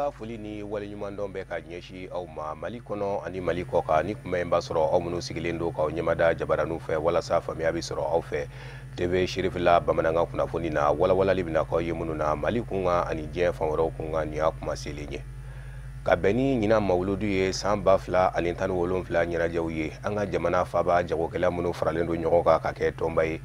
ka foli ni wale ɲuman dɔn bɛ ka ɲɛsi aw ma Mali kɔnɔ ani Mali kɔ kan ni kuma in b'a sɔrɔ aw minnu sigilen don k'aw ɲɛmada jabaraniw fɛ walasa faamuya bɛ sɔrɔ aw fɛ TV Shérifula bamanankan kunnafoni na walawalali bɛna k'aw ye minnu na Mali kunkan ani diɲɛ fan wɛrɛw kunkan nin y'a kuma selen ye ka bɛn ni ɲinan mawuludu ye san 2017 ɲɛnajɛw ye an ka jamana faaba jagokɛla minnu faralen don ɲɔgɔn kan ka kɛ tɔnba ye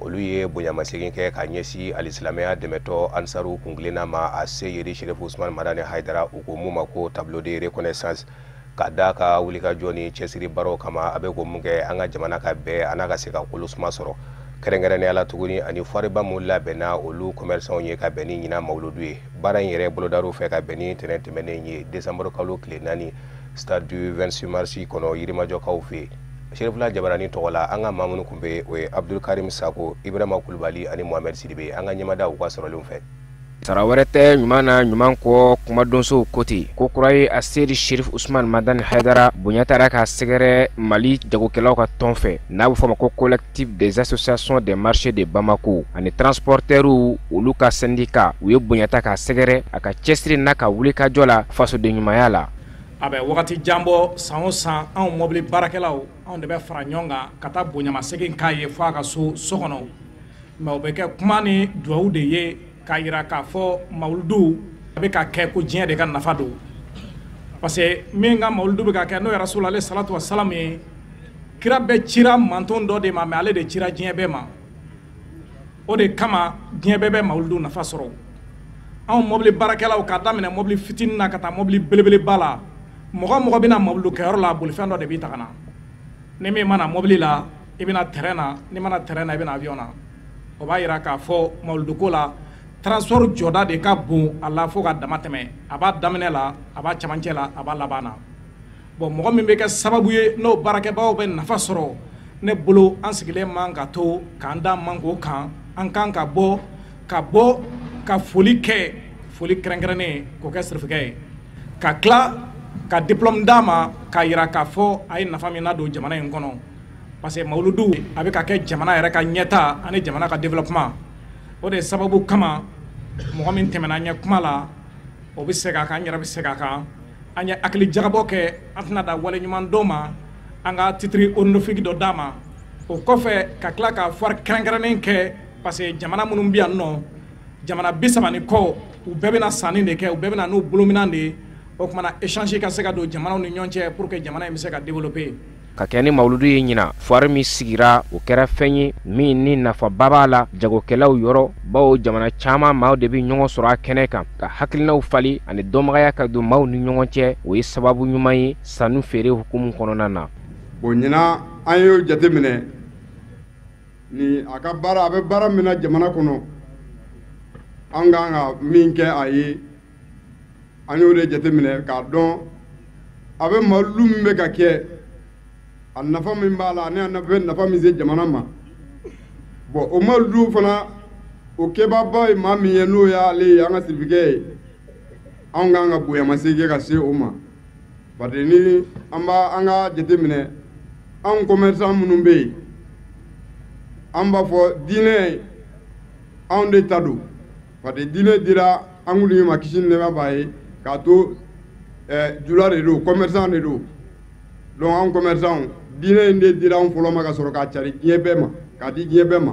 olu ye bonyamasegin kɛ ka ɲɛsi alisilamɛya dɛmɛtɔ ansaru kungilenna ma a se yeri Sherifu Usman Madani Haidara u ko mun ma ko tableau de reconnaissance ka da ka wulikajɔ ni cɛsiri baaraw kama a bɛ ko mun kɛ an ka jamana ka bɛɛ an'a ka se ka kolosuma sɔrɔ kɛrɛnkɛrɛnnenya la tuguni ani fɔriba mun labɛnna olu commerçants ye ka bɛn ni ɲinan mawuludu ye baara in yɛrɛ bolodar'u fɛ ka bɛn ni tɛnɛn tɛmɛnen ye décembre kalo tile 4 stade du 26 mars kɔnɔ yirimajɔkaw fɛ Shérifula jabarani tɔgɔ la an ka maa minnu kun bɛ o ye Abdul Karim Sako Ibrahima Kulubali ani Mohamed Sidibe an ka ɲɛmada u ka sɔrɔlenw fɛ sara wɛrɛ tɛ ɲuman na ɲuman kɔ kumadonsow ko ten ko kura ye a seri Sherifu Usman Madani Haidara bonya taara ka sɛgɛrɛ Mali jagokɛlaw ka tɔn fɛ n'a bɛ fɔ ma ko collectif des associations des marchés de Bamako ani transporteurs olu ka syndicat u ye bonya ta ka sɛgɛrɛ a ka cɛsiri n'a ka wulikajɔ la fasoden ɲumanya la a bɛ wagati janbɔ san o san anw mobili baarakɛlaw anw de bɛ fara ɲɔgɔn kan ka taa bonyamasegin k'a ye fɔ a ka so kɔnɔ mɛ o bɛ kɛ kuma ni duwawu de ye k'a yira k'a fɔ mawuludu a bɛ ka kɛ ko diɲɛ de ka nafa don parce que min ka mawuludu bɛ ka kɛ n'o ye Rasul ale salatu wa salam ye kira bɛɛ cira manton dɔ de ma mɛ ale de cira diɲɛ bɛɛ ma o de kama diɲɛ bɛɛ bɛ mawuludu nafa sɔrɔ anw mobili baarakɛlaw k'a daminɛ mobili fitinin na ka taa mobili belebeleba la mɔgɔ mɔgɔ bɛna mawuludu kɛyɔrɔ la bolifɛn dɔ de b'i ta ka na ni min mana mobili la i bɛna terrain na ni mana terrain na i bɛna avion na o b'a yira k'a fɔ mawuluduko la transport jɔda de ka bon a la fo ka dama tɛmɛ a b'a daminɛ la a b'a cɛmancɛ la a b'a laban na bon mɔgɔ min bɛ kɛ sababu ye n'o baarakɛbagaw bɛ nafa sɔrɔ ne bolo an sigilen man ka to k'an da man k'o kan an kan ka bɔ ka foli kɛ foli kɛrɛnkɛrɛnnen k'o kɛ sirifukɛ ye ka tila ka diplôme d'a ma k'a yira k'a fɔ a ye nafa min ladon jamana in kɔnɔ parce que mawuludu a bɛ ka kɛ jamana yɛrɛ ka ɲɛta ani jamana ka développement o de sababu kama mɔgɔ min tɛmɛna ɲɛ kuma la o bɛ segin a kan an yɛrɛ bɛ segin a kan an ye hakili jagabɔ kɛ an tɛna da wale ɲuman dɔ ma an ka titre honorifique dɔ d'a ma o kɔfɛ ka tila ka foire kɛrɛnkɛrɛnnen kɛ parce que jamana minnu bɛ yan nɔ jamana 30 ni kɔ u bɛɛ bɛna sanni de kɛ u bɛɛ bɛna n'u bolominɛn de ye o kumana échange ka se ka don jamanaw ni ɲɔgɔn cɛ pour que jamana in bɛ se ka développer ka kɛ ni mawuludu ye ɲina foire min sigira o kɛra fɛn ye min ni nafaba b'a la jagokɛlaw yɔrɔ bawo jamana caman maaw de bɛ ɲɔgɔn sɔrɔ a kɛnɛ kan ka hakilinaw fali ani dɔnbagaya ka don maaw ni ɲɔgɔn cɛ o ye sababu ɲuman ye sanu feere hukumu kɔnɔna na bon ɲina an y'o jateminɛ ni a ka baara a bɛ baara min na jamana kɔnɔ an kan ka min kɛ a ye an y'o de jateminɛ k'a dɔn a bɛ mawuludu min bɛ ka kɛ a nafa min b'a la ani a bɛ nafa min se jamana ma bon o mawuludu fana o kɛbaba ye maa min ye n'o y'ale ye an ka sirifikɛ ye anw kan ka bonyamasegin ka se o ma parce que ni an ka jateminɛ anw commerçant minnu bɛ yen an b'a fɔ diinɛ anw de ta don parce que diinɛ dira an kun ma kisi ni nɛɛma b'a ye k'a to jula de don commerçant de don donc anw commerçant diinɛ in de dira anw fɔlɔ ma ka sɔrɔ k'a cari diɲɛ bɛɛ ma k'a di diɲɛ bɛɛ ma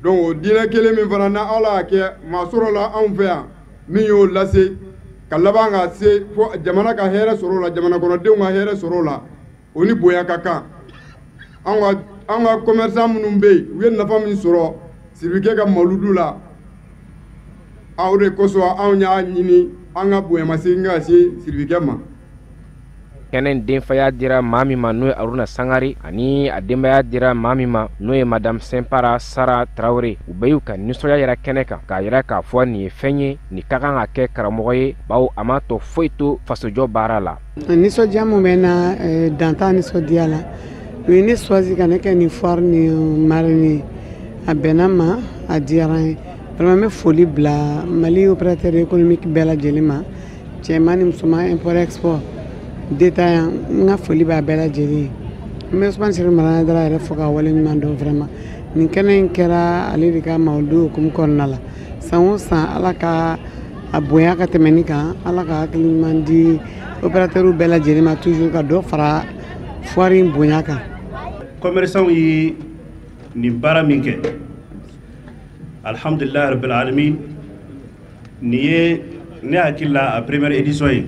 donc o diinɛ kelen min fana na Ala y'a kɛ maa sɔrɔ la anw fɛ yan min y'o lase ka laban ka se fo jamana ka hɛrɛ sɔrɔ o la jamana kɔnɔdenw ka hɛrɛ sɔrɔ o la o ni bonya ka kan anw ka commerçant minnu bɛ yen u ye nafa min sɔrɔ sirifukɛ ka mawuludu la o de kosɔn anw y'a ɲini an ka bonyamasegin ka se sirifukɛ ma kɛnɛ denfaya dira maa min ma n'o ye Aruna Sangare ani a denbaya dira maa min ma n'o ye Madame Sempara Sara Traoré u bɛɛ y'u ka nisɔndiya yɛrɛ kɛnɛ kan k'a yira k'a fɔ nin ye fɛn ye nin ka kan ka kɛ karamɔgɔ ye bawo a ma tɔ foyi to fasojɔ baara la nisɔndiya min bɛ na dantan nisɔndiya la u ye ne choisi ka ne kɛ nin foire ni marraine a bɛnna ma a diyara n ye vraiment n bɛ foli bila Mali opérateur économique bɛɛ lajɛlen ma cɛman ni musoman import export détaillant n ka foli b'a bɛɛ lajɛlen ye n bɛ Usman Sirif Madani Haidara yɛrɛ fo ka wale ɲuman dɔn vraiment nin kɛnɛ in kɛra ale de ka mawuludu hukumu kɔnɔna la san o san Ala ka a bonya ka tɛmɛ nin kan ala ka hakili ɲuman di opérateurs bɛɛ lajɛlen ma toujours ka dɔ fara foire in bonya kan. Commerçants yi ni baara min kɛ alhamdulilahi rabbil alamin ni ye ne hakili la a première édition ye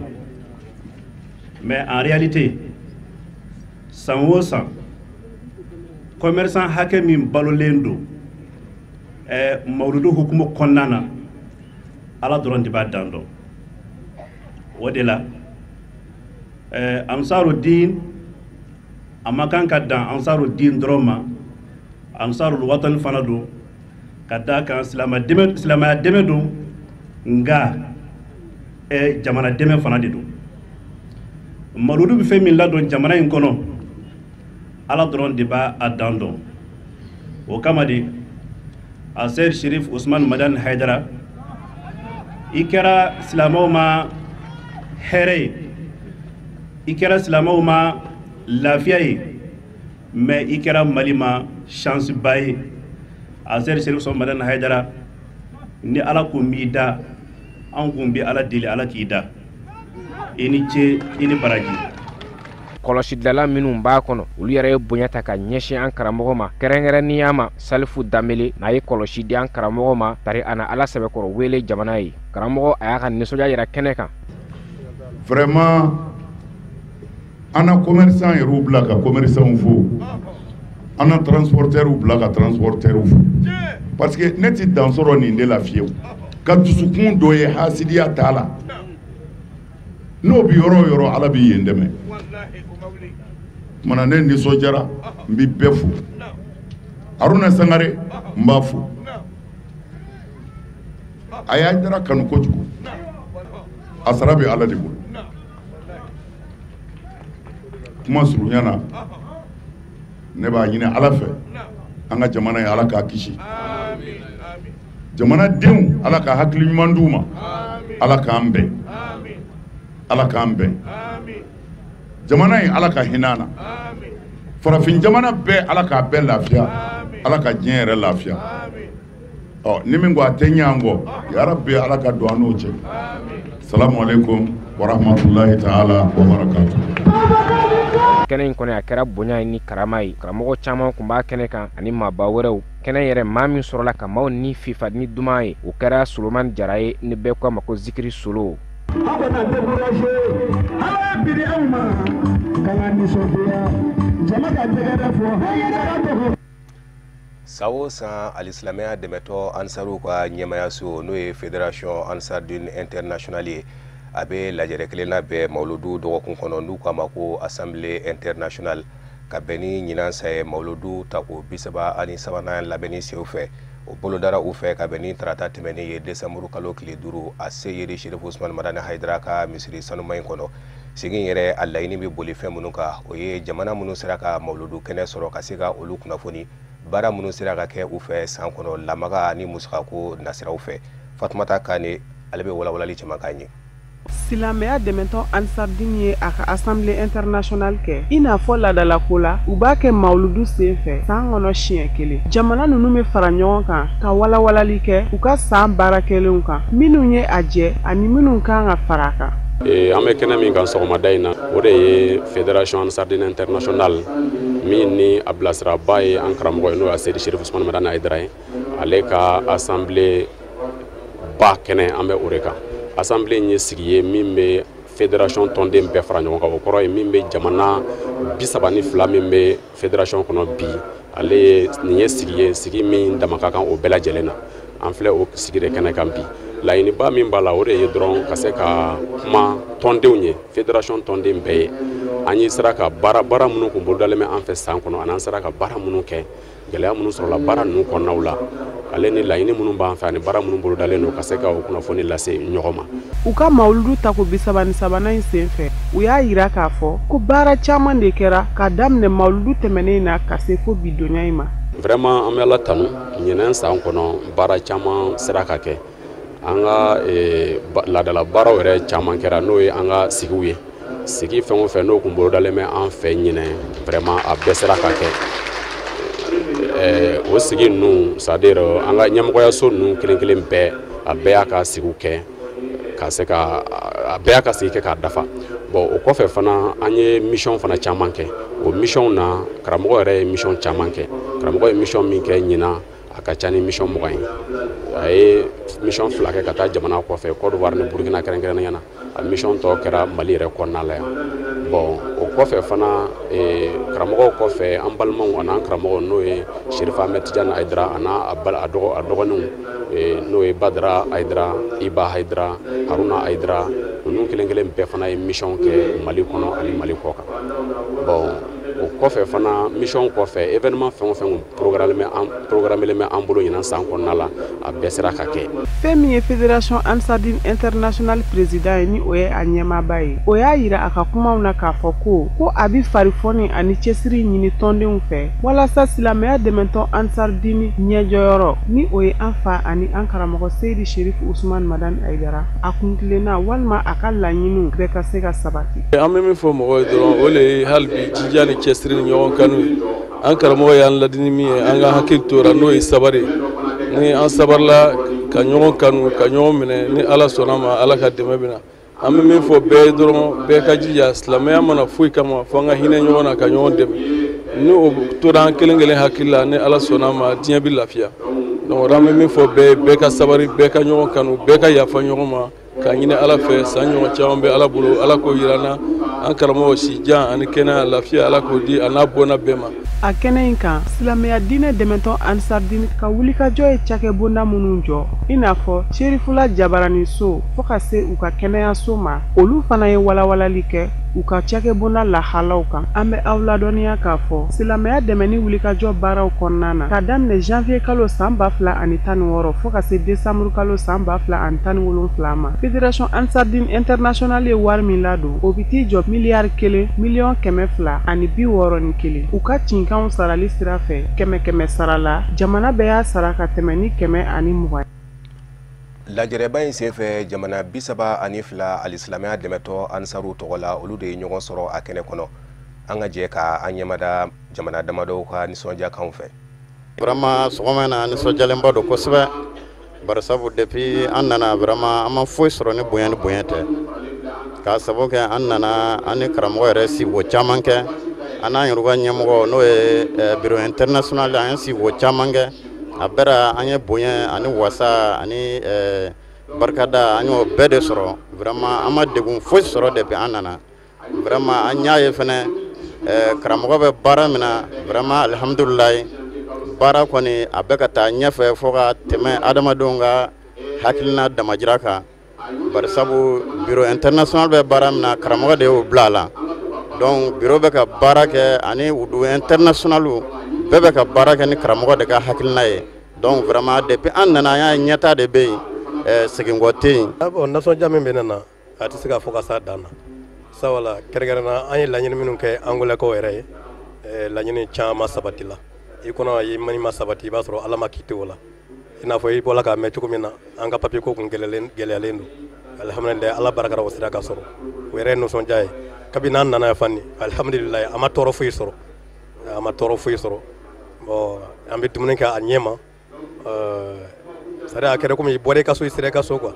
mais en réalité san o san commerçant hakɛ min balolen don mawludu hukumu kɔnɔna na ala dɔrɔn de b'a dan dɔn o de la Ansarud-Din a ma kan ka dan Ansarud-Din dɔrɔn ma Ansarul Watan fana don ka da kan silamaya dɛmɛ don nga jamana dɛmɛ fana de don mawludu bɛ fɛn min ladon jamana in kɔnɔ ala dɔrɔn de b'a dan dɔn o kama de a Seydi Cherif Ousmane Madani Haidara i kɛra silamɛw ma hɛrɛ ye i kɛra silamɛw ma lafiya ye mais i kɛra Mali ma chance ba ye a Seydi Cherif Ousmane Madani Haidara ni ala kun b'i da an kun bi ala deli ala k'i da i ni ce i ni baraji. Kɔlɔsidala minnu b'a kɔnɔ olu yɛrɛ ye bonya ta ka ɲɛsin an karamɔgɔ ma kɛrɛnkɛrɛnnenya ma Salifu Danbele n'a ye kɔlɔsi di an karamɔgɔ ma tari a na ala sɛbɛkɔrɔ wele jamana ye karamɔgɔ a y'a ka nisɔndiya yira kɛnɛ kan. Vraiment an na commerçant yɛrɛw bila ka commerçants fo an na transporteurs bila ka transporteurs fo parce que ne ti dan sɔrɔ nin de la fiyewu ka dusukun dɔ ye hasidiya t'a la n'o bi yɔrɔ o yɔrɔ ala b'i yen dɛmɛ. Mana ne nisɔndiyara n bɛ bɛɛ fo Haruna Sangare n b'a fo a y'a Haidara kanu kojugu a sara bɛ ala de bolo kuma surunya na ne b'a ɲini ala fɛ an ka jamana ye ala k'a kisi jamana denw ala ka hakili ɲuman d'u ma ala k'an bɛn ala k'an bɛn jamana in ala ka hinɛ na farafin jamana bɛɛ ala k'a bɛɛ lafiya ala ka diɲɛ yɛrɛ lafiya ni min ko a tɛ ɲɛ an kɔ ya rabbi ala ka don an n'o cɛ salamu alaikum wa rahmatulahi ta'ala wa barakatuh. Kɛnɛ in kɔni a kɛra bonya ni karama ye karamɔgɔ caman kun b'a kɛnɛ kan ani maaba wɛrɛw kɛnɛ yɛrɛ maa min sɔrɔla ka maaw ni fifa ni duman ye o kɛra Solomani Jara ye ni bɛɛ ko a ma ko Zikiri Solo. Sawo san alisilamɛya dɛmɛtɔ Ansaru ka ɲɛmayaso n'o ye Fédération Ansar-Din International ye a bɛ lajɛrɛ kelen labɛn mawludu dɔgɔkun kɔnɔ n'u k'a ma ko Assemblée Internationale ka bɛn ni ɲinan sa ye mawludu tako 33 labɛnni sen fɛ o bolodara u fɛ ka bɛn ni tarata tɛmɛnen ye décembre kalo tile 5 a Seydi Cherif Ousmane Madani Haidara ka misiri sanuma in kɔnɔ sigin yɛrɛ a laɲini bɛ boli fɛn minnu kan o ye jamana minnu sera ka mawludu kɛnɛ sɔrɔ ka se ka olu kunnafoni baara minnu sera ka kɛ u fɛ san kɔnɔ lamaga ni musakako nasiraw fɛ Fatumata Kane ale bɛ walawalali caman k'a ɲɛ. Silamɛya dɛmɛtɔ Ansar-Din ye a ka Assemblée Internationale kɛ i n'a fɔ ladalako la u b'a kɛ mawludu sen fɛ san kɔnɔ siɲɛ 1 jamana ninnu bɛ fara ɲɔgɔn kan ka walawalali kɛ u ka san baara kɛlenw kan minnu ye a jɛ ani minnu kan ka fara a kan. An bɛ kɛnɛ min kan sɔgɔmada in na o de ye Fédération Ansar-Din International min ni a bilasiraba ye an karamɔgɔ ye n'o ye Seydi Cherif Ousmane Madani Haidara ye ale ka Assemblée ba kɛnɛ an bɛ o de kan. Assemblée ye sigi ye min bɛ fédération tɔnden bɛɛ fara ɲɔgɔn kan o kɔrɔ ye min bɛ jamana 32 min bɛ fédération kɔnɔ bi ale ye nin ye sigi min dama ka kan o bɛɛ lajɛlen na an filɛ o sigi de kɛnɛ kan bi laɲiniba min b'a la o de ye dɔrɔn ka se ka kuma tɔndenw ye fédération tɔnden bɛɛ ye an ye sera ka baara minnu kun bolodalen bɛ an fɛ san kɔnɔ ani an sera ka baara minnu kɛ gɛlɛya minnu sɔrɔla baara ninnu kɔnɔnaw la ale ni laɲini minnu b'an fɛ ani baara minnu bolodalen don ka se ka o kunnafoni lase ɲɔgɔn ma. U ka mawludu tako 33 in sen fɛ u y'a yira k'a fɔ ko baara caman de kɛra ka daminɛ mawludu tɛmɛnen na ka se fo bi donya in ma. Vraiment an bɛ Ala tanu ɲinɛn san kɔnɔ baara caman sera ka kɛ an ka ladala baaraw yɛrɛ caman kɛra n'o ye an ka sigiw ye sigi fɛn o fɛn n'o kun bolodalen bɛ an fɛ ɲinɛn vraiment a bɛɛ sera ka kɛ. O sigi ninnu c'est-à-dire an ka ɲɛmɔgɔyaso ninnu kelen kelen bɛɛ a bɛɛ y'a ka sigiw kɛ ka se ka a bɛɛ ka se kɛ k'a dafa bon o kɔfɛ fana an ye mission fana caman kɛ o mission na karamɔgɔ yɛrɛ ye mission caman kɛ karamɔgɔ ye mission min kɛ ɲina a ka ca ni mission 20 ye a ye mission 2 kɛ ka taa jamana kɔfɛ Côte d'Ivoire ni Burkina kɛrɛnkɛrɛnnenya na a mission tɔ kɛra Mali yɛrɛ kɔnɔna la yan bon o kɔfɛ fana karamɔgɔw kɔfɛ an balimaw an'an karamɔgɔ n'o ye Sherif Ahmed Tidiane Aidara a dɔgɔninw n'o ye Badara Aidara Iba Aidara Haruna Aidara ninnu kelen kelen bɛɛ fana ye mission kɛ Mali kɔnɔ ani Mali kɔ kan bon o kɔfɛ fana mission kɔfɛ événement fɛn o fɛn programmelen bɛ an bolo ɲinan san kɔnɔna la a bɛɛ sera ka kɛ fɛn min ye Fédération Ansardine International président ye ni o ye a ɲɛmaaba ye o y'a yira a ka kumaw na k'a fɔ ko a bi farifɔni ani cɛsiri ɲini tɔndenw fɛ walasa silamɛya dɛmɛtɔn Ansardine ɲɛjɔyɔrɔ ni o ye an fa ani an karamɔgɔ Seydi Sherif Ousmane Madani Aidara a kuntilenna walima a ka laɲiniw bɛɛ ka se ka sabati. An bɛ min fɔ mɔgɔw ye dɔrɔn o le ye hali bi jija ni cɛsiri ni ɲɔgɔn kanu ye an karamɔgɔ y'an ladini min ye an ka hakili tora n'o ye sabari ni an sabarila ka ɲɔgɔn kanu ka ɲɔgɔn minɛ ni Ala sɔnna ma Ala ka dɛmɛ bɛ na an bɛ min fɔ bɛɛ ye dɔrɔn bɛɛ ka jija silamɛya mana foyi kama fo an ka hinɛ ɲɔgɔn na ka ɲɔgɔn dɛmɛ ni o tora an kelen kelen hakili la ni Ala sɔnna ma diɲɛ bɛ lafiya donc an bɛ min fɔ bɛɛ ye bɛɛ ka sabari bɛɛ ka ɲɔgɔn kanu bɛɛ ka yafa ɲɔgɔn ma ka ɲini Ala fɛ san ɲɔgɔn caman bɛ Ala bolo Ala k'o yira na an karamɔgɔ si jan ani kɛnɛya lafiya Ala k'o di a n'a bɔnna bɛɛ ma. A kɛnɛ in kan silamɛya diinɛ dɛmɛtɔn Ansardine ka wulikajɔ ye cakɛbonda minnu jɔ i n'a fɔ Sherifula Jabarani so fo ka se u ka kɛnɛyaso ma olu fana ye walawalali kɛ u ka cakɛbonda lahalaw kan an bɛ aw ladɔnniya k'a fɔ silamɛya dɛmɛni wulikajɔ baaraw kɔnɔna na ka daminɛ janvier kalo san 2016 fo ka se décembre kalo san 2017 ma Fédération Ansardine International ye wari min ladon o bi t'i jɔ miliyari 1 miliyɔn 200 ani 61 u ka cinkanw sarali sira fɛ 100 sara la jamana bɛɛ y'a sara ka tɛmɛ ni 120 lajɛrɛba in senfɛ jamana 32 alisilamɛya dɛmɛtɔ ansaru tɔgɔ la olu de ye ɲɔgɔn sɔrɔ a kɛnɛ kɔnɔ an ka jɛ ka an ɲɛmada jamana damadɔw ka nisɔndiya kan fɛ vraiment sɔgɔma na nisɔndiyalenba don kosɛbɛ bari sabu depuis an nana vraiment an ma foyi sɔrɔ ni bonya tɛ k'a sababu kɛ an nana an ni karamɔgɔ yɛrɛ sigo caman kɛ an n'an yɛrɛ ka ɲɛmɔgɔ n'o ye bureau international an ye sigo caman kɛ a bɛra an ye bonya ani wasa ani barikada an y'o bɛɛ de sɔrɔ vraiment an ma degun foyi sɔrɔ depuis an nana vraiment an y'a ye fɛnɛ karamɔgɔ bɛ baara min na vraiment alhamdulilayi baara kɔni a bɛ ka taa ɲɛfɛ fo ka tɛmɛ adamadenw ka hakilina damajira kan bari sabu bureau international bɛ baara min na karamɔgɔ de y'o bila a la donc bureau bɛ ka baara kɛ ani wudu international bɛɛ bɛ ka baara kɛ ni karamɔgɔ de ka hakilina ye donc vraiment depuis an nana an y'a ɲɛta de bɛ yen seginkɔ tɛ yen. bon nasɔndiya min bɛ ne na a tɛ se ka fɔ ka s'a dan na sabula kɛrɛnkɛrɛnna an ye laɲini minnu kɛ angolɛkaw yɛrɛ ye laɲini caman sabati la i kɔnɔ ye mani ma sabati i b'a sɔrɔ Ala ma k'i to o la i n'a fɔ i bɔra k'a mɛn cogo min na an ka papier ko kun gɛlɛyalen don alhamdulilayi Ala barikara o sira ka sɔrɔ o yɛrɛ ye nisɔndiya ye kabini an nana yan fani alhamdulilayi a ma tɔɔrɔ foyi sɔrɔ bon an bɛ dumuni kɛ a ɲɛ ma c'est à dire a kɛra komi i bɔra i ka so i sera i ka so quoi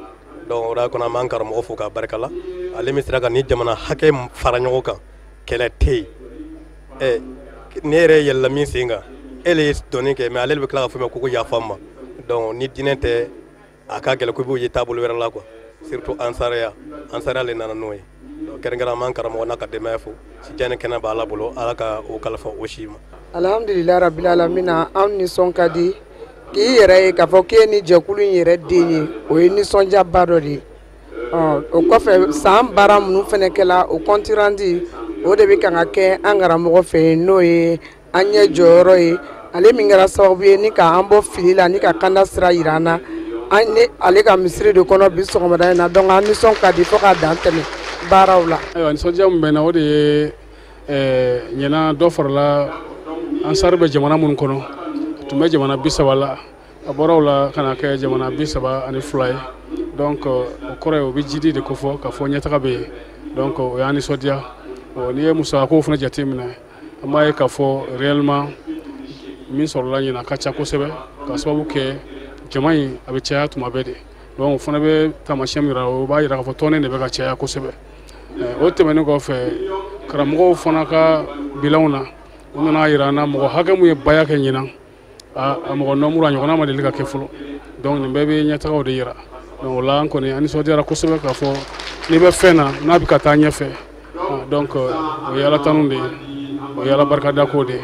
donc o de kɔnɔ an b'an karamɔgɔ fo k'a barika la ale min sera ka ni jamana hakɛ fara ɲɔgɔn kan kɛlɛ tɛ yen ne yɛrɛ yɛlɛla min sen kan e le ye dɔnni kɛ mais ale de bɛ tila ka fɔ ko yafa n ma donc ni diinɛ tɛ a ka gɛlɛn ko i b'o ye taabolo wɛrɛ la quoi surtout ansariya le nana n'o ye kɛrɛnkɛrɛn an b'an karamɔgɔ n'a ka denbaya fo si diɲɛ ni kɛnɛ b'a la bolo Ala ka o kalifa o si ma. Alhamdulilayi rabil alamina an nisɔn ka di k'i yɛrɛ ye k'a fɔ k'e ni jɛkulu in yɛrɛ den ye o ye nisɔndiyaba dɔ de ye o kɔfɛ san baara minnu fɛnɛ kɛla o compte rendu o de bɛ kan ka kɛ an karamɔgɔ fɛ yen n'o ye an ɲɛ jɔyɔrɔ ye ale min kɛra sababu ye ni k'an bɔ fili la ni ka kanda sira yira an na ale ka misiri de kɔnɔ bi sɔgɔmada in na donc an nisɔn ka di fo ka dan tɛmɛ baaraw la. Ayiwa nisɔndiya min bɛ n na o de ye ɲɛna dɔ farala ansari bɛ jamana minnu kɔnɔ tun bɛ jamana 30 la a bɔra o la ka na kɛ jamana 32 ye donc o kɔrɔ ye o bɛ jidi de ko fɔ ka fɔ ɲɛtaga bɛ yen donc o y'an nisɔndiya n'i ye musakakow fana jate minɛ an b'a ye k'a fɔ réellement min sɔrɔla ɲina ka ca kosɛbɛ ka sababu kɛ jama in a bɛ caya tuma bɛɛ de donc o fana bɛ taamasiyɛn min yira o b'a yira k'a fɔ tɔn de bɛ ka caya kosɛbɛ o tɛmɛnen kɔfɛ karamɔgɔw fana ka bilanw na u nana yira an na mɔgɔ hakɛ mun ye baya kɛ ɲinan a mɔgɔ nɔmuru a ɲɔgɔnna ma deli ka kɛ fɔlɔ donc nin bɛɛ bɛ ɲɛtagaw de yira donc o la an kɔni an nisɔndiyara kosɛbɛ k'a fɔ n'i bɛ fɛn na n'a bɛ ka taa ɲɛfɛ donc o ye ala tanu de ye o ye ala barikadako de ye.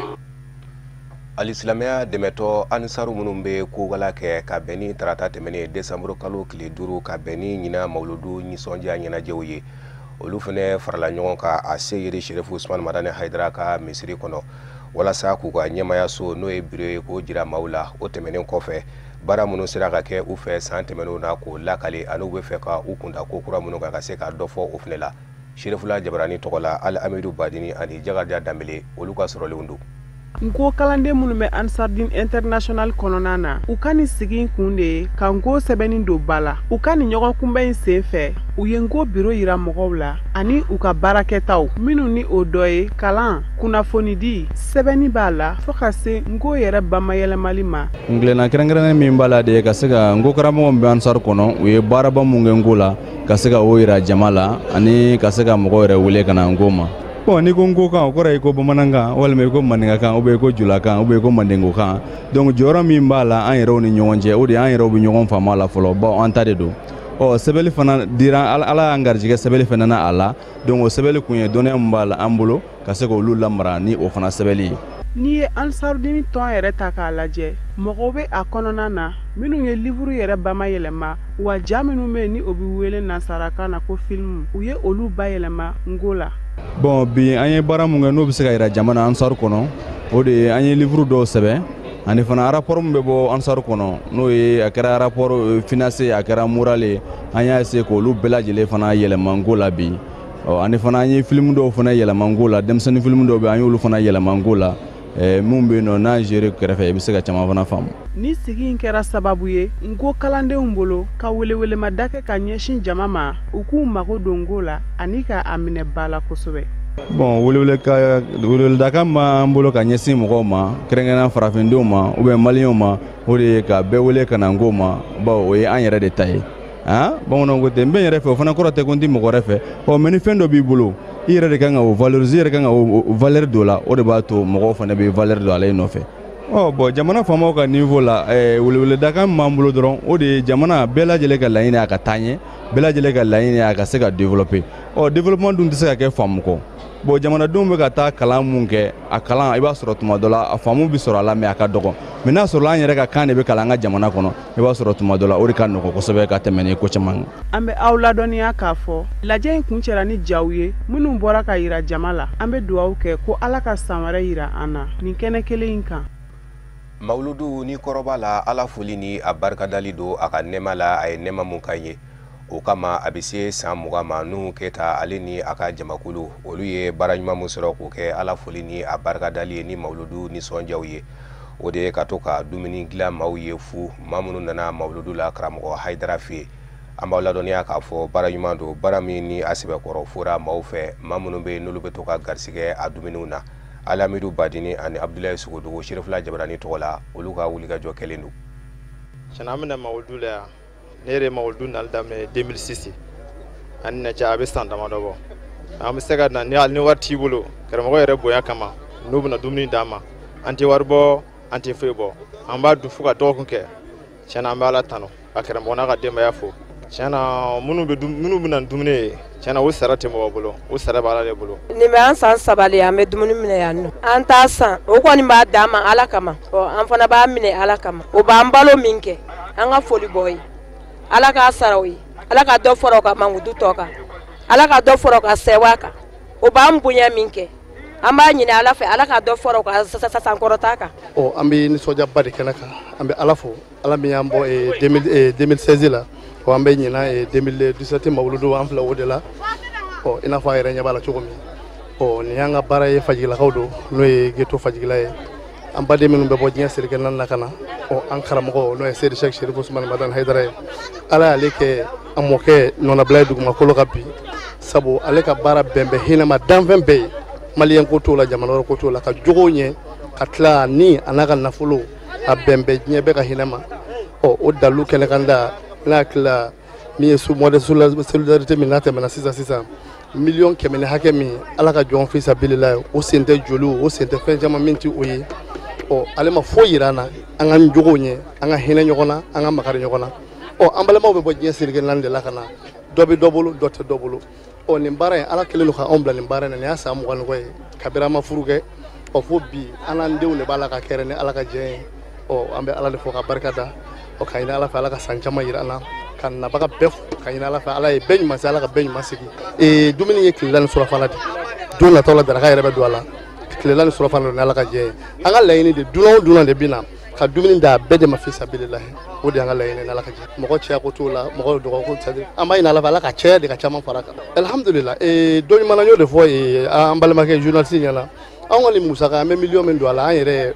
Alisilamɛya dɛmɛtɔ Ansaru minnu bɛ kogala kɛ ka bɛn ni tarata tɛmɛnen décembre kalo tile 5 ka bɛn ni ɲina mawuludu nisɔndiya ɲɛnajɛw ye olu fana farala ɲɔgɔn kan a se yiri Sherifu Usman Madani Haidara ka misiri kɔnɔ walasa k'u ka ɲɛmaya so n'o ye biro ye k'o jira maaw la o tɛmɛnen kɔfɛ baara minnu sera ka kɛ u fɛ san tɛmɛnenw na k'o lakale ani u bɛ fɛ ka u kunda ko kura minnu kan ka se ka dɔ fɔ o fana la Sherifula Jabarani tɔgɔ la Ali Amidu Badini ani Jagaja Dambele olu ka sɔrɔlenw don. Nko kalanden minnu bɛ Ansardine International kɔnɔna na u ka nin sigi in kun de ye ka nko sɛbɛnni don ba la u ka nin ɲɔgɔn kunbɛn in sen fɛ u ye nko biro yira mɔgɔw la ani u ka baarakɛtaw minnu ni o dɔ ye kalan kunnafoni di sɛbɛnni b'a la fo ka se nko yɛrɛ bamayɛlɛmali ma. Ngilenna kɛrɛnkɛrɛnnen min b'a la de ka se ka nko karamɔgɔw bɛ Ansar kɔnɔ u ye baaraba mun kɛ nko la ka se ka o yira jama la ani ka se ka mɔgɔw yɛrɛ wele ka na nko ma. Bon ni ko nko kan o kɔrɔ ye ko bamanankan walima ko maninka kan ou bien ko julakan ou bien ko mandengo kan donc jɔyɔrɔ min b'a la an yɛrɛw ni ɲɔgɔn cɛ o de an yɛrɛw bɛ ɲɔgɔn faamu la fɔlɔ bon an ta de don sɛbɛnni fana dira ala y'an garijɛgɛ sɛbɛnni fana na a la donc o sɛbɛnni kun ye dɔnniya min b'a la an bolo ka se k'olu lamara ni o fana sɛbɛnni ye. N'i ye Ansardine tɔn yɛrɛ ta k'a lajɛ mɔgɔw bɛ a kɔnɔna na minnu ye livre yɛrɛ bamayɛlɛma wa ja minnu bɛ yen ni o bɛ wele nansarakan na ko film u ye olu bayɛlɛma ngo la. Bon bi an ye baara mun kɛ n'o bɛ se ka yira jamana Ansar kɔnɔ o de ye an ye livre dɔw sɛbɛn ani fana rapport min bɛ bɔ Ansar kɔnɔ n'o ye a kɛra rapport financier a kɛra moral ye an y'a essayer k'olu bɛɛ lajɛlen fana yɛlɛma ngo la bi ani fana an ye film dɔw fana yɛlɛma ngo la denmisɛnnin film dɔw bɛ an y'olu fana yɛlɛma ngo la mun bɛ yen nɔ n'a géré kɛrɛfɛ i bɛ se ka caman fana faamu. Ni sigi in kɛra sababu ye nko kalandenw bolo ka welewelema kɛ ka ɲɛsin jama ma u k'u mago don ngo la ani ka a minɛ ba la kosɛbɛ. Bon weleweledakan b'an bolo ka ɲɛsin mɔgɔw ma kɛrɛnkɛrɛnnen farafindenw ma ou bien maliyɛnw ma o de ye ka bɛɛ wele ka na ngo ma bawo o ye an yɛrɛ de ta ye bamananw ko ten n bɛ n yɛrɛ fɛ o fana kɔrɔ tɛ ko n tɛ mɔgɔ wɛrɛ fɛ mais ni fɛn dɔ b'i bolo i yɛrɛ de kan ka o valoriser i yɛrɛ kan ka o valeur don la o de b'a to mɔgɔw fana bɛ valeur don ale nɔfɛ. Bon jamana faamaw ka niveau la weleweledakan min b'an bolo dɔrɔn o de ye jamana bɛɛ lajɛlen ka laɲini a ka taa ɲɛ bɛɛ lajɛlen ka laɲini a ka se ka développer développement dun tɛ se ka kɛ faamu kɔ bon jamanadenw bɛ ka taa kalan mun kɛ a kalan i b'a sɔrɔ tuma dɔ la a faamu bɛ sɔrɔ a la mais a ka dɔgɔ mais n'a sɔrɔ an yɛrɛ ka kan de bɛ kalan an ka jamana kɔnɔ i b'a sɔrɔ tuma dɔ la o de ka nɔgɔ kosɛbɛ ka tɛmɛ ni ko caman. An bɛ aw ladɔnniya k'a fɔ lajɛ in kun cɛra ni jaw ye minnu bɔra ka yira jama la an bɛ dugawu kɛ ko ala ka san wɛrɛ yira an na nin kɛnɛ kelen in kan. Mawuludu ni kɔrɔba la ala foli ni a barikadali don a ka nɛɛma la a ye nɛɛma mun kan ye o kama a bɛ se san 20 ma Nuhu Keyita ale ni a ka jamakulu olu ye baara ɲuman mun sɔrɔ k'o kɛ ala foli ni a barikadali ye ni mawuludu nisɔndiyaw ye o de ye ka to ka dumuni dilan maaw ye fu maa minnu nana mawuludu la karamɔgɔ Haidara fɛ yen an b'aw ladɔnniya k'a fɔ baara ɲuman don baara min ni a sɛbɛkɔrɔ fora maaw fɛ maa minnu bɛ yen n'olu bɛ to ka garisɛgɛ a dumuniw na Ali Amidu Badini ani Abdulayi Sugodogo Sherifula Jabarani tɔgɔ la olu ka wulikajɔ kɛlen don. Tiɲɛna an bɛna mawuludu la yan ne yɛrɛ mawuludu nali daminɛ 2006 ani na cɛ a bɛ san damadɔ bɔ an bɛ se ka na ni wari t'i bolo karamɔgɔ yɛrɛ bonya kama n'u bɛna dumuni d'an ma an tɛ wari bɔ an tɛ foyi bɔ an b'a dun fo ka dɔgɔkun kɛ tiɲɛna an bɛ ala tanu ka karamɔgɔ n'a ka denbaya fo tiɲɛna minnu bɛna dumuni ye tiɲɛna o sara tɛ mɔgɔ bolo o sara bɛ ala de bolo. Nin bɛ an san 3 le an bɛ dumuni minɛ yan nɔ an t'a san o kɔni b'a d'an ma ala kama an fana b'a minɛ ala kama o b'an balo min kɛ an ka foli bɔ ye ala k'a sara o ye ala ka dɔ fara o ka mankutu tɔ kan ala ka dɔ fara o ka sewa kan o b'an bonya min kɛ an b'a ɲini ala fɛ ala ka dɔ fara o ka sankɔrɔta kan. An bɛ nisɔndiyaba de kɛnɛ kan an bɛ ala fo ala min y'an bɔ 2016 la an bɛ ɲina 2017 mawuludu an filɛ o de la i n'a fɔ a yɛrɛ ɲɛ b'a la cogo min nin y'an ka baara ye fajigilakaw don n'o ye Geto fajigila ye an baden minnu bɛ bɔ diɲɛ serikɛ naani na ka na an karamɔgɔ n'o ye Seydi Sheikh Sherifu Usman Madani Haidara ye ala y'ale kɛ an mɔkɛ nɔnabila ye dugumakolo ka bi sabu ale ka baara bɛn bɛ hinɛma danfɛn bɛɛ ye maliyɛn ko t'o la jamana wɛrɛ ko t'o la ka jogow ɲɛ ka tila ni a n'a ka nafolo a bɛn bɛ diɲɛ bɛɛ ka hinɛma o dalu kɛnɛ kan da n'a kila min ye su mode solidarité min n'a tɛmɛna sisan miliyɔn 100 ni hakɛ min ala ka jɔn fi sabilila o sen tɛ joliw o sen tɛ fɛn caman min ti o ye ale ma foyi yira an na an ka jogow ɲɛ an ka hinɛ ɲɔgɔn na an ka makari ɲɔgɔn na an balimaw bɛ bɔ diɲɛ sirikɛlan de la ka na dɔ bɛ dɔ bolo dɔ tɛ dɔ bolo nin baara in ala kelen don ka anw bila nin baara in na nin y'a san 20 ye kabira an ma furu kɛ fo bi an n'an denw de b'a la ka kɛrɛ ni ala ka jɛn ye an bɛ ala de fɔ ka barika da ka ɲini ala fɛ ala ka san caman yira an na ka nabaga bɛɛ fo ka ɲini ala fɛ ala ye bɛɛ ɲuman se ala ka bɛɛ ɲuman sigi dumuni ye tilela ni surafana de don nataw la daraka yɛrɛ bɛ don a la tilela ni surafana ni ala ka jɛn ye an ka laɲini de dunan o dunan de bɛ na ka dumuni d'a bɛɛ de ma fi sabilillahi o de y'an ka laɲini ni ala ka jɛn mɔgɔ cɛya ko t'o la mɔgɔ dɔgɔ ko tɛ an b'a ɲini ala fɛ ala ka cɛya de ka caman fara kan alhamdulillah don ɲuman na n y'o de fɔ an balimakɛ journaliste ɲɛna an kɔni musaka an bɛ miliyɔn min don a la an yɛrɛ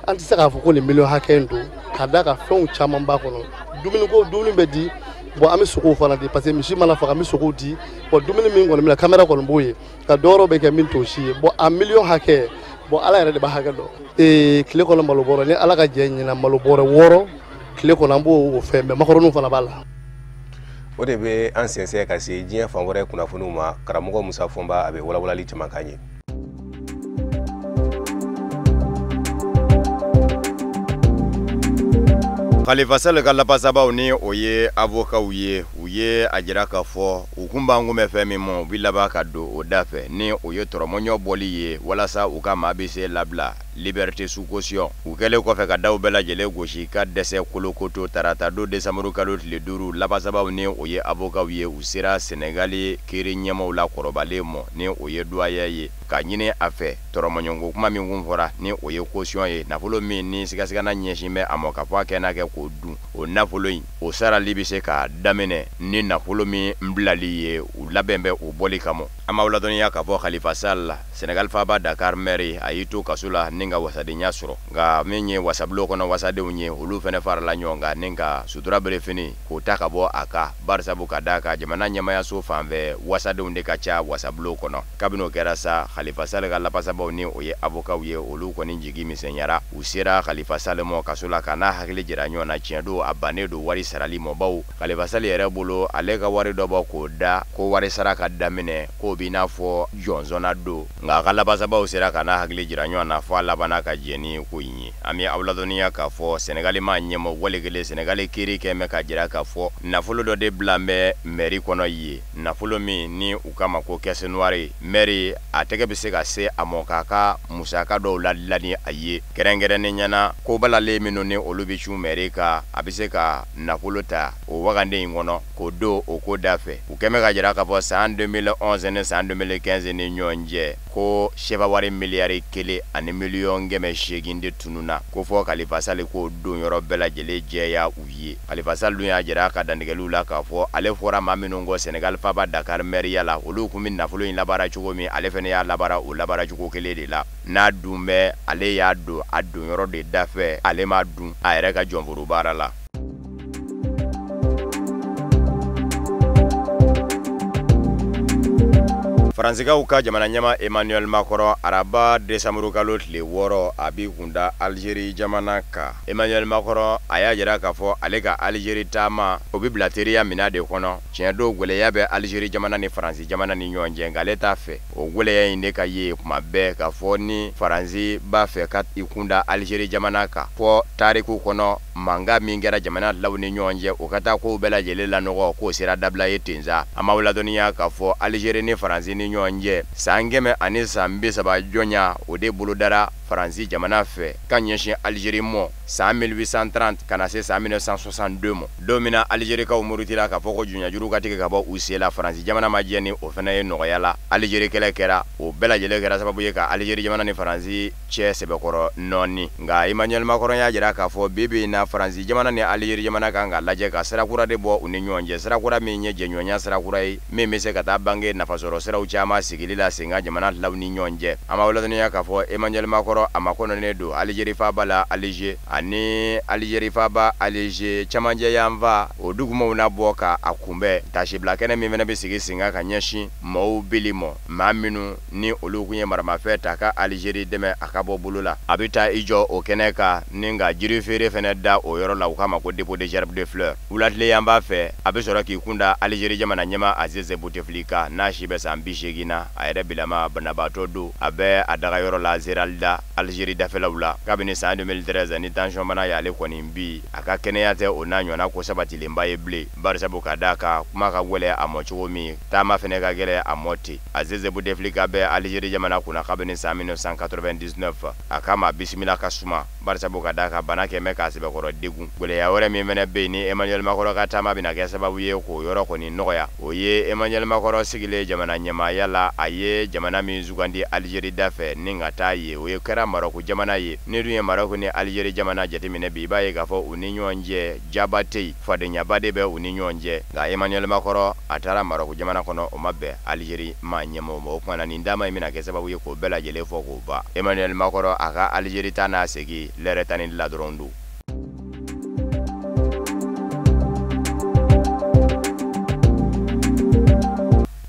an tɛ se k'a fɔ ko nin miliyɔn hakɛ in don ka da ka fɛnw caman b'a kɔnɔ dumuni bɛ di an bɛ sogow fana di parce que misi mana faga an bɛ sogow di dumuni min kɔni bɛna kamera kɔni b'o ye ka dɔwɛrɛw bɛ kɛ min t'o si ye a miliyɔn hakɛ ala yɛrɛ de b'a hakɛ dɔn tile kɔnɔ malo bɔrɛ ni ala ka jɛ ɲina malo bɔrɛ 6 tile kɔnɔ an b'o fɛn mɛ makɔrɔniw fana b'a la o de bɛ an sɛnsɛn ka se diɲɛ fan wɛrɛ kunnafoniw ma karamɔgɔ Musa Fɔnba a bɛ walawalali caman k'an ye. Khalifa Sall ka lapasabaw ni o ye avocat ye u ye a jira ka fɔ u kun b'an kun bɛ fɛn min ma u bi laban ka don o da fɛ ni o ye tɔrɔmɔɲɔ bɔli ye walasa u ka maa bɛ se labila liberté sous caution u kɛlen kɔfɛ ka daw bɛɛ lajɛlen gosi ka dɛsɛ kolokoto tarata don décembre kalo tile 5 lapasabaw ni o ye avocat ye u sera Sénégal kiri ɲɛmaw la kɔrɔbalen mɔ ni o ye doyen ye ka ɲini a fɛ tɔrɔmɔɲɔnko kuma min kun fɔra ni o ye caution ye nafolo min ni sigasigana ɲɛsin bɛ a mɔ ka fɔ a kɛnɛ kɛ k'o dun o nafolo in o sarali bɛ se ka daminɛ ni nafolo min bilali ye u labɛn bɛ o bɔli kama an b'aw ladɔnniya ka fɔ Khalifa Sall Sénégal faaba Dakar maire a y'i to kaso la ni ka wasadenya sɔrɔ nka min ye wasabulo kɔnɔ wasadenw ye olu fɛnɛ farala ɲɔgɔn kan ni ka sutura bere fini k'o ta ka bɔ a ka barisabu ka da ka jamana ɲɛmayaso fan fɛ wasadenw de ka ca wasabulo kɔnɔ kabini o kɛra sa Khalifa Sall ka lapasabaw ni o ye avocat ye olu kɔni jigi misɛnyara u sera Khalifa Sall mɔ kaso la ka n'a hakili jira ɲɔgɔn na tiɲɛ don a bannen don wari sarali mɔ baw Khalifa Sall yɛrɛ bolo ale ka wari dɔ bɔ k'o da ko wari sara ka daminɛ k'o b'i n'a fɔ jɔnsɔnna don nka a ka lapasabaw sera ka n'a hakili jira ɲɔgɔn na fɔ a labanna ka jɛ ni ko in ye an bɛ aw ladɔnniya k'a fɔ Sénégal ma ɲɛmɔ wale kelen Sénégal kiri kɛ mɛ ka jira k'a fɔ nafolo dɔ de bila bɛ mairie kɔnɔ ye nafolo min ni u kama ko caisse noire mairie a tɛgɛ bɛ se ka se a mɔ k'a ka musaka dɔw ladilani a ye kɛrɛnkɛrɛnnen ɲɛna ko balalen minnu ni olu bɛ cu mairie kan a bɛ se ka nafolo ta o waganden in kɔnɔ k'o don o ko da fɛ u kɛmɛ ka jira k'a fɔ san 2011 ni san 2015 ni ɲɔgɔn cɛ ko sɛfa wari miliyari 1 ani miliyɔn 800 de tununa ko fɔ Khalifa Sall k'o don yɔrɔ bɛɛ lajɛlen jɛya u ye Khalifa Sall dun y'a jira ka dantigɛliw la k'a fɔ ale fɔra maa minnu kɔ Sénégal faaba Dakar maire la olu kun bɛ nafolo in labara cogo min ale fɛnɛ y'a labara o labara cogo kelen de la n'a dun bɛ ale y'a don a don yɔrɔ de da fɛ ale m'a dun a yɛrɛ ka jɔnforo baara la Faransigaw ka jamana ɲɛma Emmanuel Macron araba décembre kalo tile 6 a bi kunda Algérie jamana kan Emmanuel Macron a y'a jira k'a fɔ ale ka Algérie taama o bi bila teriya mina de kɔnɔ tiɲɛ don gwɛlɛya bɛ Algérie jamana ni Faransi jamana ni ɲɔgɔn cɛ nka ale t'a fɛ o gwɛlɛya in de ka ye kuma bɛɛ k'a fɔ ni Faransi b'a fɛ ka i kunda Algérie jamana kan fɔ tariku kɔnɔ manga min kɛra jamana law ni ɲɔgɔn cɛ o ka taa kow bɛɛ lajɛlen lanɔgɔ k'o sera dabila ye ten sa an b'aw ladɔnniya k'a fɔ Algérie ni Faransi ni ɲɔgɔn cɛ san 100 ani san 30 jɔnya o de bolodara Faransi jamana fɛ ka ɲɛsin Algérie mɔ san 1830 kana se san 1962 mɔ don min na Algérie kaw murutila k'a fɔ ko juɲajuru ka tigɛ ka bɔ u sen la Faransi jamana ma jɛ ni o fana ye nɔgɔya la Algérie kɛlɛ kɛra o bɛɛ lajɛlen kɛra sababu ye ka Algérie jamana ni Faransi cɛ sɛbɛkɔrɔ nɔɔni nka Emmanuel Macron y'a jira k'a fɔ bibi na Faransi jamana ni Algérie jamana kan ka lajɛ ka sira kura de bɔ u ni ɲɔgɔn cɛ sira kura min ye jɛɲɔgɔnya sira kura ye min bɛ se ka taa bange nafasɔrɔ siraw caman sigili la sen ka jamana law ni ɲɔgɔn cɛ an b'aw ladɔnniya k'a fɔ Emmanuel Macron kɔrɔ a ma kɔnɔnen don Algérie faba la Alger ani Algérie faba Alger cɛmancɛ yanfa o dugumaw na bɔ ka a kunbɛn tasibila kɛnɛ min fɛnɛ bɛ sigi senga ka ɲɛsin maaw bili mɔ maa minnu ni olu kun ye maramafɛn ta ka Algérie dɛmɛ a ka bɔ bolo la a bɛ taa i jɔ o kɛnɛ kan ni ka jiri feere fɛnɛ da o yɔrɔ la u k'a ma ko dépôt de gerbe de fleurs wulatile yan b'a fɛ a bɛ sɔrɔ k'i kunda Algérie jamana ɲɛma Aziz Bouteflika n'a si bɛ san 80 na a yɛrɛ bilama banabaatɔ don a bɛ a daga yɔrɔ la Zeralda Algérie dafɛlaw la kabini san 2013 ni tension bana y'ale kɔni bi a ka kɛnɛya tɛ o n'a ɲɔgɔnna ko sabatilenba ye bilen barisabu ka d'a kan kuma ka gɛlɛ a mɔ cogo min taama fɛnɛ ka gɛlɛ a mɔ ten Aziz Bouteflika bɛ Algérie jamana kunna kabini san 1999 a kama bisimila ka suma barisabu ka d'a kan bana kɛmɛ k'a sɛbɛkɔrɔ degun gɛlɛya wɛrɛ min fɛnɛ bɛ yen ni Emmanuel Macron ka taama bɛna kɛ sababu ye k'o yɔrɔ kɔni nɔgɔya o ye Emmanuel Macron sigilen jamana ɲɛmaaya la a ye jamana min sugandi Algérie dafɛ ni ka taa ye o ye kɛra Maroc jamana ye ni dun ye Maroc ni Algérie jamana jateminɛ bi i b'a ye k'a fɔ u ni ɲɔgɔn cɛ jaba tɛ yen fadenyaba de bɛ u ni ɲɔgɔn cɛ nka Emmanuel Macron a taara Maroc jamana kɔnɔ o ma bɛn Algérie ma ɲɛmɔgɔ ma o kumana nin dama in bɛna kɛ sababu ye k'o bɛɛ lajɛlen fɔ k'o ban Emmanuel Macron a ka Algérie ta n'a segin lɛrɛ tan ni la dɔrɔn don.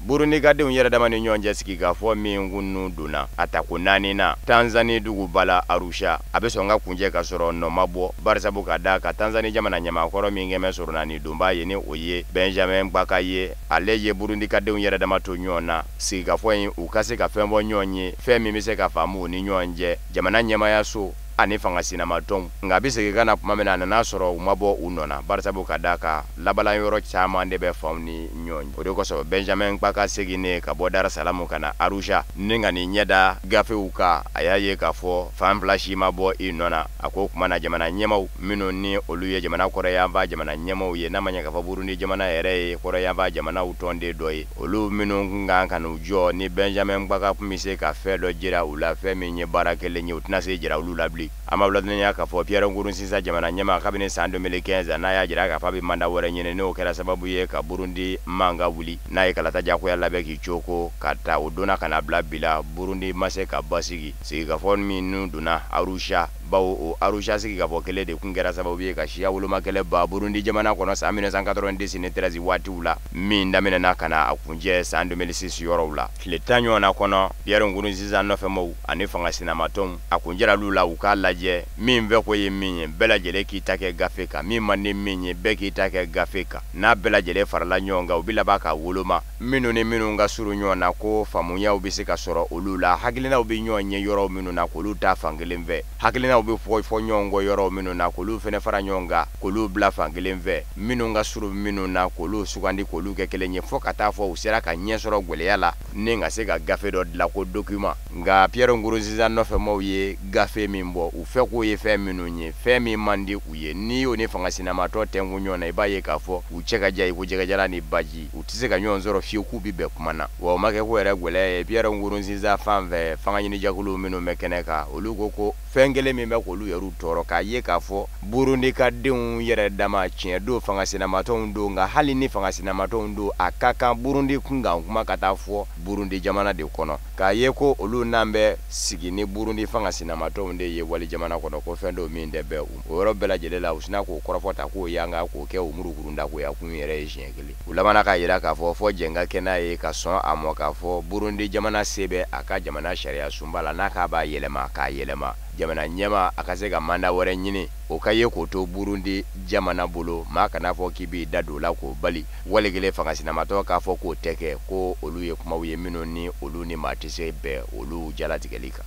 Burundi ka denw yɛrɛ dama ni ɲɔgɔn cɛ sigi k'a fɔ min kunnu donna a ta ko 4 na Tanzanie dugu bala Arusha a bɛ sɔn ka kuncɛ ka sɔrɔ nɔ ma bɔ barisabu ka da ka Tanzanie jamana ɲamakɔrɔ min kɛmɛ sɔrɔ na ni donba ye ni o ye Benjamin Gbaka ye ale ye Burundi ka denw yɛrɛ dama to ɲɔgɔn na sigi ka fɔ in u ka se ka fɛn bɔ ɲɔgɔn ye fɛn min bɛ se ka faamu u ni ɲɔgɔn cɛ jamana ɲɛmaya so ani fanga sinama tɔn nka bi segi kana kuma min na a nana sɔrɔ u ma bɔ u nɔ na barisabu ka da ka labalan yɔrɔ caman de bɛ fanw ni ɲɔgɔn o de kosɔn Benjamin Gbaka seginnen ka bɔ Dar es Salaam ka na Arusha ni ka nin ɲɛda gafew kan a y'a ye k'a fɔ fan fila si ma bɔ i nɔ na a ko kuma na jamana ɲɛmaw minnu ni olu ye jamana kɔrɔyanfa jamana ɲɛmaw ye n'a ma ɲɛ k'a fɔ Burundi jamana yɛrɛ ye kɔrɔyanfa jamanaw tɔn de dɔ ye olu minnu kun kan ka n'u jɔ ni Benjamin Gbaka kun bɛ se ka fɛn dɔ jira u la fɛn min ye baara kelen ye u tɛna se jira olu la bilen a ma biladɔniya k'a fɔ Pierre Nkurunziza jamana ɲɛma kabini san 2015 n'a y'a jira k'a fɔ a bɛ manda wɛrɛ ɲini n'o kɛra sababu ye ka Burundi manga wuli n'a ye kalata jagoya labɛn k'i cooko ka taa o donna ka na bila bi la Burundi ma se ka basigi sigikafɔ min donna Arusha bawo o Arusha sigikafɔ kelen de kun kɛra sababu ye ka siya woloma kɛlɛ ba Burundi jamana kɔnɔ san 1990 ni 13 waatiw la min daminɛna ka na a kuncɛ san 2006 yɔrɔw la tile 10 ɲɔgɔnna kɔnɔ Pierre Nkurunziza nɔfɛmaw ani fanga sinamatɔnw a kuncɛr'u la u k'a lajɛ min bɛ ko ye min ye bɛɛ lajɛlen k'i ta kɛ gafe kan min man di min ye bɛɛ k'i ta kɛ gafe kan n'a bɛɛ lajɛlen farala ɲɔgɔn kan u bɛ laban ka woloma minnu ni minnu ka surun ɲɔgɔn na ko faamuyaw bɛ se ka sɔrɔ olu la hakilinaw bɛ ɲɔgɔn ɲɛ yɔrɔ minnu na k'olu ta fan kelen fɛ hakilinaw bɛ fɔ ɲɔgɔn kɔ yɔrɔ minnu na k'olu fɛnɛ fara ɲɔgɔn kan k'olu bila fan kelen fɛ minnu ka surun minnu na k'olu sugandi k'olu kɛ kelen ye fo ka taa fɔ u sera ka ɲɛ sɔrɔ gwɛlɛya la ni ka se ka gafe dɔ dilan ko document nka Pierre Nkurunziza nɔfɛmaw ye gafe min bɔ u fɛ k'o ye fɛn minnu ye fɛn min man di u ye n'i y'o ni fanga sinamatɔ tɛnku ɲɔgɔn na i b'a ye k'a fɔ u cɛ ka jan i ko jɛgɛjala ni baji u tɛ se ka ɲɔgɔn sɔrɔ fiyewu k'u bɛ bɛn kuma na wa o ma kɛ ko yɛrɛ gwɛlɛya ye Pierre Nkurunziza fan fɛ fanga ɲini jɛkulu minnu bɛ kɛnɛ kan olu ko fɛn kelen min bɛ k'olu yɛrɛw tɔɔrɔ k'a ye k'a fɔ Burundi ka denw yɛrɛ dama tiɲɛ don fanga sinamatɔnw don nka hali ni fanga sinamatɔnw don a ka kan Burundi kunkan kuma ka taa fɔ Burundi jamana de kɔnɔ k'a ye ko olu n'an bɛ sigi ni Burundi fanga sinamatɔnw de ye wali jamana kɔnɔ ko fɛn dɔw min tɛ bɛn o yɔrɔ bɛɛ lajɛlen la u sina k'o kɔrɔfɔ ta k'o yanga k'o kɛ o murukurunda k'o ya kun yɛrɛ ye siɲɛ kelen u labanna k'a yira k'a fɔ jɛn ka kɛ n'a ye ka sɔn a mɔ k'a fɔ Burundi jamana se bɛ a ka jamana sariya sunba la n'a k'a b'a yɛlɛma k'a yɛlɛma jamana ɲɛma a ka se ka manda wɛrɛ ɲini o ka ye k'o to Burundi jamana bolo maa kana fɔ k'i b'i da don o la k'o bali walikelen fanga sinamatɔ k'a fɔ k'o tɛ kɛ ko olu ye kumaw ye minnu ni olu ni maa tɛ se bɛn olu jalatigɛli kan.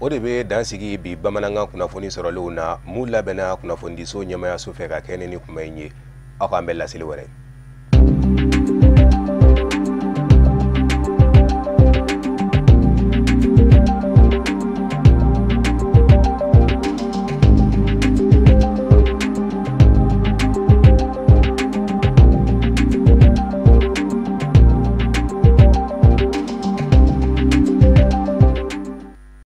O de bɛ dansigi bi bamanankan kunnafoni sɔrɔlenw na mun labɛnna kunnafonidiso ɲɛmaayaso fɛ ka kɛnɛ ni kuma in ye aw k'an bɛ laseli wɛrɛ